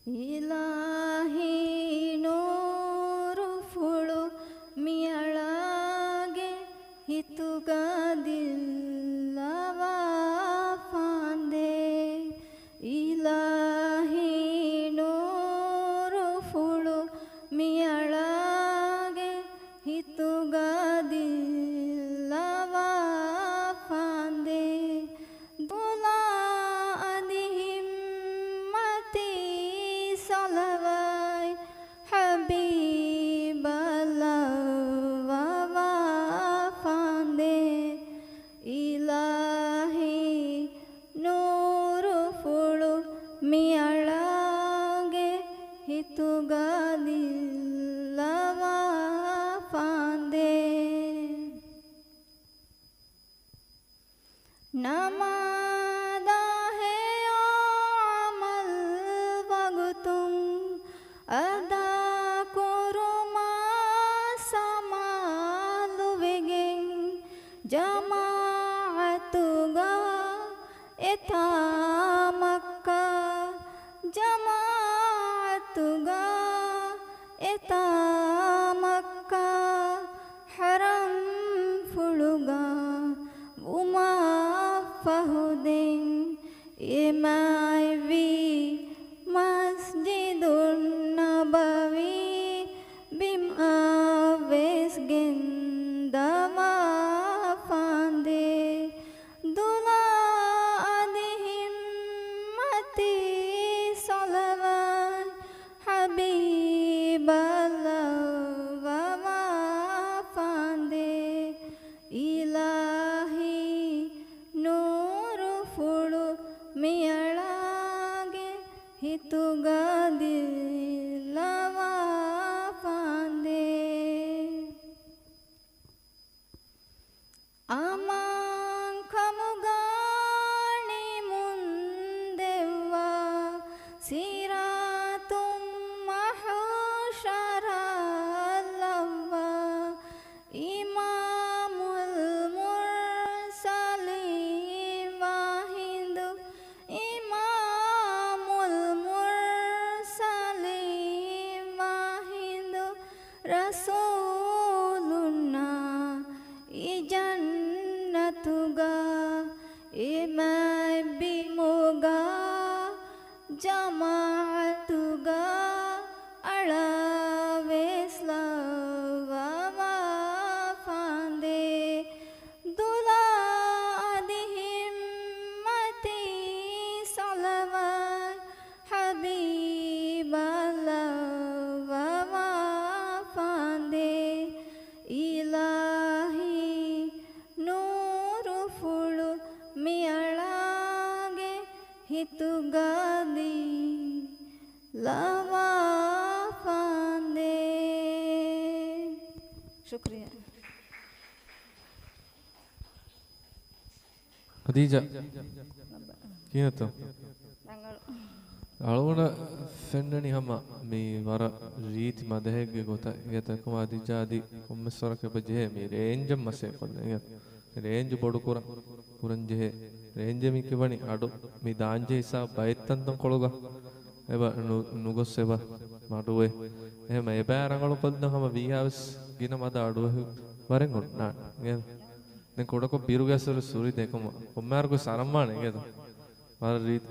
ಇಲಾಹಿ ನೂರು ಫುಳು ಮಿಯಳಾಗೆ ಹಿತುಗದಿಲ್ಲವ ಫಾಂದೆ ಇಲಾಹಿ ನೂರು ಫುಳು ಮಿಯಳಾಗೆ ಹಿತುಗದಿಲ್ಲವ ಫಾಂದೆ ದುಲಾ ಅದಿಹಿಮ್ಮತಿ ಸಲವೈ ಹಬೀಬಲ್ಲವ ಫಾಂದೆ ಇಲಾಹಿ ನೂರು ಫುಳು ಮಿಯಳಾಗೆ ಹಿತುಗದಿಲ್ಲವ ಫಾಂದೆ ನಮಾದ ಹೇ ಅಮಲ್ ವಗುತುಂ ಅದಾ ಕುರುಮಾ ಸಮಾಲುವೆಗೆಂ ಜಮಾಅತುಗ ಎಥಾ ಮಕ್ಕ ಜಮಾಅತುಗ ಎಥಾ ಮಕ್ಕ ಹರಂ ಫುಳುಗ ಉಮಾ ಫಹುದೆಂ ಇಮೈವಿ ಮಸ್ಜಿದುನ್ ನಬವಿ ಬಿಮಾ ವೆಸ್ಗೆಂದವ ಫಾಂದೆ ದುಲಾ ಅದಿಹಿಮ್ಮತಿ ಸಲವನ್ ಹಬೀಬಲ್ಲವ ಫಾಂದೆ ಇಲಾಹಿ ನೂರು ಫುಳು ಮಿಯಳಾಗೆ ಹಿತುಗದಿಲ್ಲವ ಫಾಂದೆ ಅಮಾಂಕಮುಗಾಣಿ ಮುಂದೆವ್ವ ಸಿರಾತುಂ ಮಹಶರಲ್ಲವ್ವ ಇಮಾಮುಲ್ ಮುರ್ಸಲೀನ್ ವಾಹಿಂದು ಇಮಾಮುಲ್ ಮುರ್ಸಲೀನ್ ವಾಹಿಂದು ರಸೂಲುನ್ನ ಈ ಜನ್ನತುಗ ಇಮೈ ಬಿಮುಗ ಜಮಾಅತುಗ ಅಳವೆಸ್ಲವ ಫಾಂದೆ ದುಲಾ ಅದಿಹಿಮ್ಮತಿ ಸಲವನ್ ಹಬೀಬಲ್ಲವ ಫಾಂದೆ ಇಲಾಹಿ ನೂರು ಫುಳು ಮಿಯಳಾಗೆ ಹಿತುಗದಿಲ್ಲವ ಫಾಂದೆ ಶುಕ್ರಿಯಾ ಖದೀಜಾ ಕೀನತ್ತು ಅಳವಣ ಫೆಂಡಣಿ ಹಮ್ಮ ಮೀ ವರ ರೀತಿ ಮದಹೆಗೆ ಗೊತ್ತ ಏತಕಮ ಅದಿಜಾದಿ ಒಮ್ಮೆಸ್ವರಕ್ಕೆ ಬಜೆ ಮೀ ರೇಂಜ್ ಮಸೆ ಕೊನೆ ರೇಂಜ್ ಬೊಡು ಕುರಂಜೆ ರೇಂಜ್ ಮಿ ಕಿವಣಿ ಅಡು ಮೀ ದಾಂಜೆ ಹಿಸಾ ಬೈತ್ತಂತ ಕೊಳುಗ ಎಬ ನುಗೊಸ್ ಎಬ ಮಾಡುವೆ එහෙම ඒ බෑ රංගලු කොද්ද හැම වීහවස් ගින මද අඩුව වරෙන් ගොඩ නා නේද දැන් කොඩක බිරු ගැසවල සූරි දෙකම කොම්මාරකෝ සරම්මානේ නේද වර රීත්